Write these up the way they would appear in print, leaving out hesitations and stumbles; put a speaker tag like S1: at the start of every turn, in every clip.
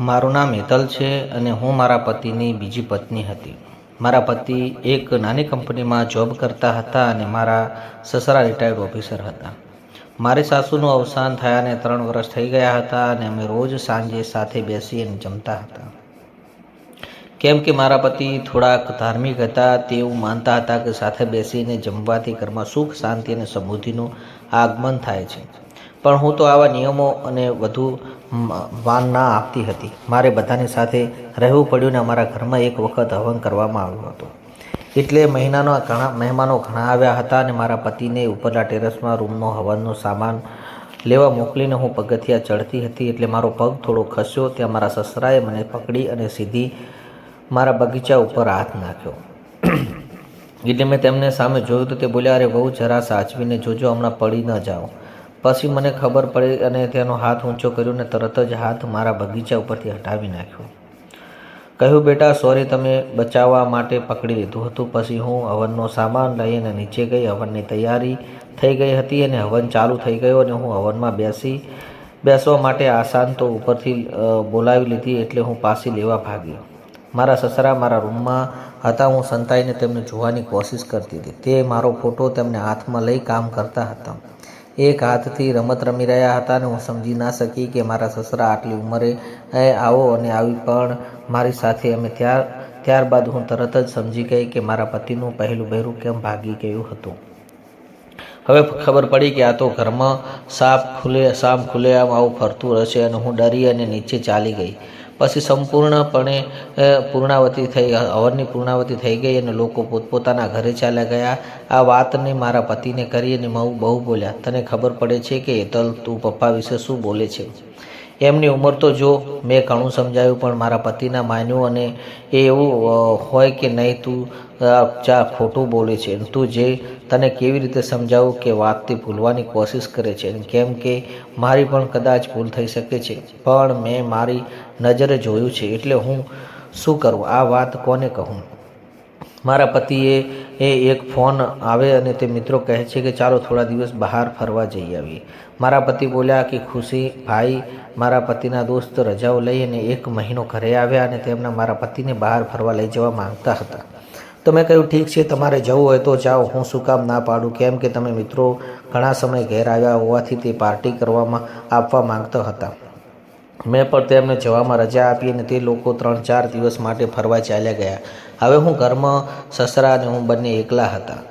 S1: મારું નામ હેતલ છે અને હું મારા પતિની બીજી પત્ની હતી. મારા પતિ એક નાની કંપનીમાં જોબ કરતા હતા અને મારા સસરા રિટાયર્ડ ઓફિસર હતા. મારી સાસુનું અવસાન થયાને 3 વર્ષ થઈ ગયા હતા અને અમે રોજ સાંજે સાથે બેસીને જમતા હતા. કેમ કે મારા પતિ થોડાક ધાર્મિક હતા. તેઓ માનતા હતા કે સાથે બેસીને જમવાથી ઘરમાં સુખ, શાંતિ અને સમૃદ્ધિનું આગમન થાય છે. પણ હું તો આવા નિયમો અને વધુ માન ના આપતી હતી. મારે બધાની સાથે રહેવું પડ્યું ને અમારા ઘરમાં એક વખત હવન કરવામાં આવ્યો હતો. એટલે મહેમાનો ઘણા આવ્યા હતા અને મારા પતિને ઉપરના ટેરેસમાં રૂમનો હવનનો સામાન લેવા મોકલીને હું પગથિયાં ચડતી હતી એટલે મારો પગ થોડો ખસ્યો. ત્યાં મારા સસરાએ મને પકડી અને સીધી મારા બગીચા ઉપર હાથ નાખ્યો. એટલે મેં તેમને સામે જોયું તો તે બોલ્યા, "અરે બહુ જરા સાચવીને જોજો, હમણાં પડી ન જાઓ." પછી મને ખબર પડી અને તેનો હાથ ઊંચો કર્યો અને તરત જ હાથ મારા બગીચા ઉપરથી હટાવી નાખ્યો. કહ્યું, "બેટા સોરી, તમે બચાવવા માટે પકડી લીધું હતું." પછી હું હવનનો સામાન લઈને નીચે ગઈ. હવનની તૈયારી થઈ ગઈ હતી અને હવન ચાલુ થઈ ગયો અને હું હવનમાં બેસવા માટે આસાન તો ઉપરથી બોલાવી લીધી એટલે હું પાછી લેવા ભાગી. મારા સસરા મારા રૂમમાં હતા. હું સંતાઈને તેમને જોવાની કોશિશ કરતી હતી. તે મારો ફોટો તેમને હાથમાં લઈ કામ કરતા હતા. એક હાથથી રમત રમી રહ્યા હતા અને હું સમજી ના શકી કે મારા સસરા આટલી ઉંમરે આવો અને આવી પણ મારી સાથે. અમે ત્યારબાદ હું તરત જ સમજી ગઈ કે મારા પતિનું પહેલું બૈરું કેમ ભાગી ગયું હતું. હવે ખબર પડી કે આ તો ઘરમાં સામ ખુલ્લેઆમ આવું ફરતું રહેશે અને હું ડરી અને નીચે ચાલી ગઈ. પછી હવનની પૂર્ણાવતી થઈ ગઈ અને લોકો પોતપોતાના ઘરે ચાલ્યા ગયા. આ વાતને મારા પતિને કરી અને બહુ બોલ્યા, "તને ખબર પડે છે કે હેતલ, તું પપ્પા વિશે શું બોલે છે? એમની ઉંમર તો જો." મેં ઘણું સમજાવ્યું પણ મારા પતિના માન્યું અને એ એવું હોય કે નહીં, તું ખોટું બોલે છે. તું તને કેવી રીતે સમજાવું કે વાતથી ભૂલવાની કોશિશ કરે છે. કેમ કે મારી પણ કદાચ ભૂલ થઈ શકે છે, પણ મેં મારી નજરે જોયું છે એટલે હું શું કરું? આ વાત કોને કહું? મારા પતિએ એક ફોન આવે અને તે મિત્રો કહે છે કે ચાલો થોડા દિવસ બહાર ફરવા જઈ આવીએ. મારા પતિ બોલ્યા કે ખુશી ભાઈ મારા પતિના દોસ્ત રજાઓ લઈ અને 1 મહિનો ઘરે આવ્યા અને તેમના મારા પતિને બહાર ફરવા લઈ જવા માંગતા હતા. તો મેં કહ્યું, "ઠીક છે, તમારે જવું હોય તો જાઓ, હું શું કામ ના પાડું? કેમ કે તમે મિત્રો ઘણા સમય ઘેર આવ્યા હોવાથી તે પાર્ટી આપવા માંગતા હતા." મેં પણ તેમને જવામાં રજા આપી અને તે લોકો 3-4 દિવસ માટે ફરવા ચાલ્યા ગયા. હવે હું ઘરમાં સસરા અને હું બંને એકલા હતા.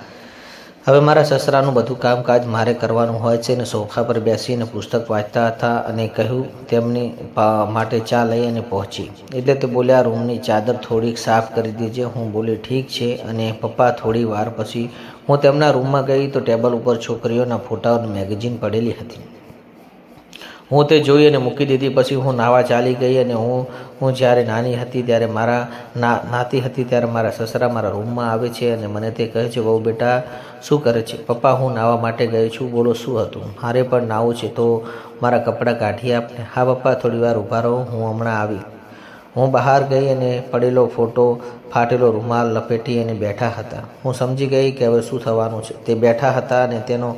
S1: હવે મારા સસરાનું બધું કામકાજ મારે કરવાનું હોય છે અને સોફા પર બેસીને પુસ્તક વાંચતા હતા અને કહ્યું તેમની માટે ચા લઈ અને પહોંચી. એટલે તે બોલ્યા, "રૂમની ચાદર થોડીક સાફ કરી દેજે." હું બોલી, "ઠીક છે." અને પપ્પા થોડી વાર પછી હું તેમના રૂમમાં ગઈ તો ટેબલ ઉપર છોકરીઓના ફોટાઓની મેગેઝિન પડેલી હતી. હું તે જોઈ અને મૂકી દીધી. પછી હું નાહવા ચાલી ગઈ અને હું જ્યારે નાતી હતી ત્યારે મારા સસરા મારા રૂમમાં આવે છે અને મને તે કહે છે, "વહુ બેટા શું કરે છે?" "પપ્પા, હું નાહવા માટે ગઈ છું." "બોલો, શું હતું?" "મારે પણ નાહવું છે, તો મારા કપડાં કાઢી આપને." "હા પપ્પા, થોડી વાર ઊભા રહો, હું હમણાં આવી." હું બહાર ગઈ અને પડેલો ફોટો, ફાટેલો રૂમાલ લપેટી અને બેઠા હતા. હું સમજી ગઈ કે હવે શું થવાનું છે. તે બેઠા હતા અને તેનો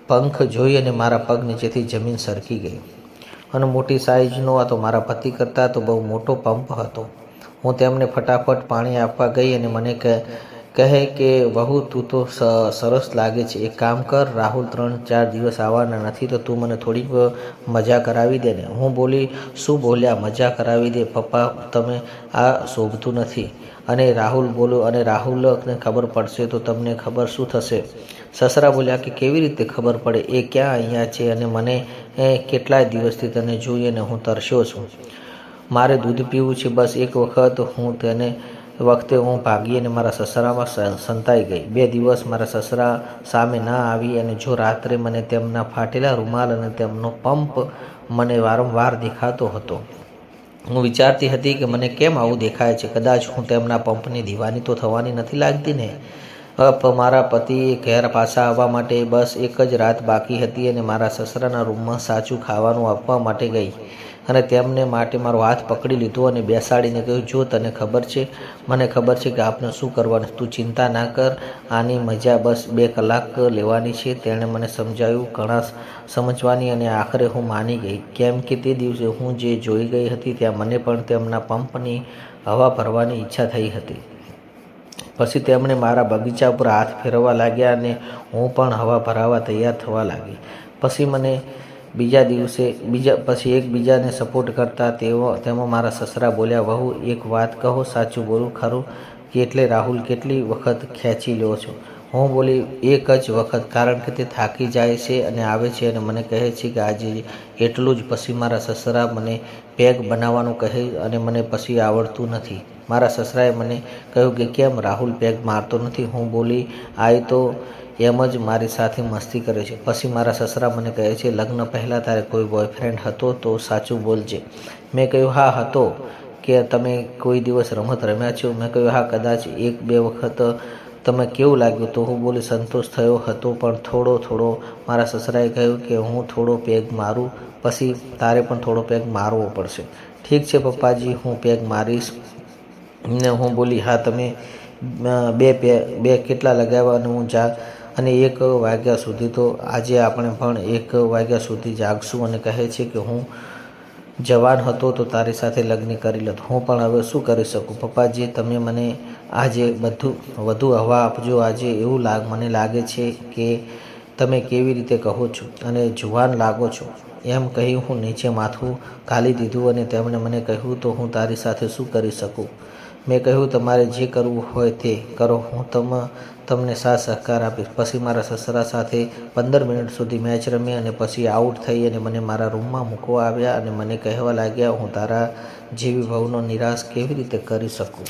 S1: પંખ જોઈ અને મારા પગ નીચેથી જમીન સરકી ગઈ. અને મોટી સાઈઝનો હતો. મારા પતિ કરતાં તો બહુ મોટો પંપ હતો. હું તેમને ફટાફટ પાણી આપવા ગઈ અને મને કહે કે વહુ, તું તો સરસ લાગે છે. એક કામ કર, રાહુલ 3-4 દિવસ આવવાના નથી તો તું મને થોડીક મજા કરાવી દે ને. હું બોલી, "શું બોલ્યા? મજા કરાવી દે? પપ્પા, તમે આ શોભતું નથી." અને રાહુલ બોલ્યો, "અને રાહુલને ખબર પડશે તો તમને ખબર શું થશે?" સસરા બોલ્યા કે કેવી રીતે ખબર પડે? એ ક્યાં અહીંયા છે અને મને કેટલાય દિવસથી તને જોઈ અને હું તરસ્યો છું. મારે દૂધ પીવું છે બસ. એક વખતે હું ભાગી અને મારા સસરામાં સંતાઈ ગઈ. 2 દિવસ મારા સસરા સામે ના આવી અને જો રાત્રે મને તેમના ફાટેલા રૂમાલ અને તેમનો પંપ મને વારંવાર દેખાતો હતો. હું વિચારતી હતી કે મને કેમ આવું દેખાય છે? કદાચ હું તેમના પંપની દીવાની તો થવાની નથી લાગતી ને? મારા પતિએ ઘેર પાછા આવવા માટે બસ 1 જ રાત બાકી હતી અને મારા સસરાના રૂમમાં સાચું ખાવાનું આપવા માટે ગઈ. અને તેમને માટે મારો હાથ પકડી લીધો અને બેસાડીને કહ્યું, જો તને ખબર છે, મને ખબર છે કે આપણે શું કરવાનું, તું ચિંતા ના કર, આની મજા બસ 2 કલાક લેવાની છે. તેણે મને સમજાવ્યું, ઘણા સમજવાની, અને આખરે હું માની ગઈ, કેમ કે તે દિવસે હું જે જોઈ ગઈ હતી ત્યાં મને પણ તેમના પંપની હવા ભરવાની ઈચ્છા થઈ હતી. પછી તેમણે મારા બગીચા ઉપર હાથ ફેરવવા લાગ્યા અને હું પણ હવા ભરાવા તૈયાર થવા લાગી. પછી મને પછી એકબીજાને સપોર્ટ કરતા તેમાં મારા સસરા બોલ્યા, વહુ એક વાત કહો, સાચું બોલું ખરું કે એટલે રાહુલ કેટલી વખત ખેંચી લ્યો છો? હું બોલી, એક જ વખત, કારણ કે તે થાકી જાય છે અને આવે છે અને મને કહે છે કે આજે એટલું જ. પછી મારા સસરા મને પેગ બનાવવાનું કહે અને મને પછી આવડતું નથી. મારા સસરાએ મને કહ્યું કે કેમ રાહુલ પેગ મારતો નથી? હું બોલી, આ તો એમ જ મારી સાથે મસ્તી કરે છે. પછી મારા સસરા મને કહે છે, લગ્ન પહેલાં તારે કોઈ બોયફ્રેન્ડ હતો તો સાચું બોલજે. મેં કહ્યું, હા હતો. કે તમે કોઈ દિવસ રમત રમ્યા છો? મેં કહ્યું, હા કદાચ 1-2 વખત. તમે કેવું લાગ્યું? તો હું બોલી, સંતોષ થયો હતો, પણ થોડો. મારા સસરાએ કહ્યું કે હું થોડો પેગ મારું, પછી તારે પણ થોડો પેગ મારવો પડશે. ઠીક છે પપ્પાજી, હું પેગ મારીશ. ને હું બોલી, હા તમે બે કેટલા લગાવ્યા? અને હું અને 1 વાગ્યા સુધી. તો આજે આપણે પણ 1 વાગ્યા સુધી જાગશું. અને કહે છે કે હું જવાન હતો તો તારી સાથે લગ્ન કરી લેત. હું પણ હવે શું કરી શકું? પપ્પાજી, તમે મને આજે વધુ હવા આપજો. આજે એવું મને લાગે છે કે તમે કેવી રીતે કહો છો અને જુવાન લાગો છો. એમ કહી હું નીચે માથું ઘાલી દીધું અને તેમણે મને કહ્યું, તો હું તારી સાથે શું કરી શકું? મેં કહ્યું, તમારે જે કરવું હોય તે કરો, હું તમને સાથ સહકાર આપીશ. પછી મારા સસરા સાથે 15 મિનિટ સુધી મેચ રમી અને પછી આઉટ થઈ અને મને મારા રૂમમાં મૂકવા આવ્યા અને મને કહેવા લાગ્યા, હું તારા જેવી વહુનો નિરાશ કેવી રીતે કરી શકું?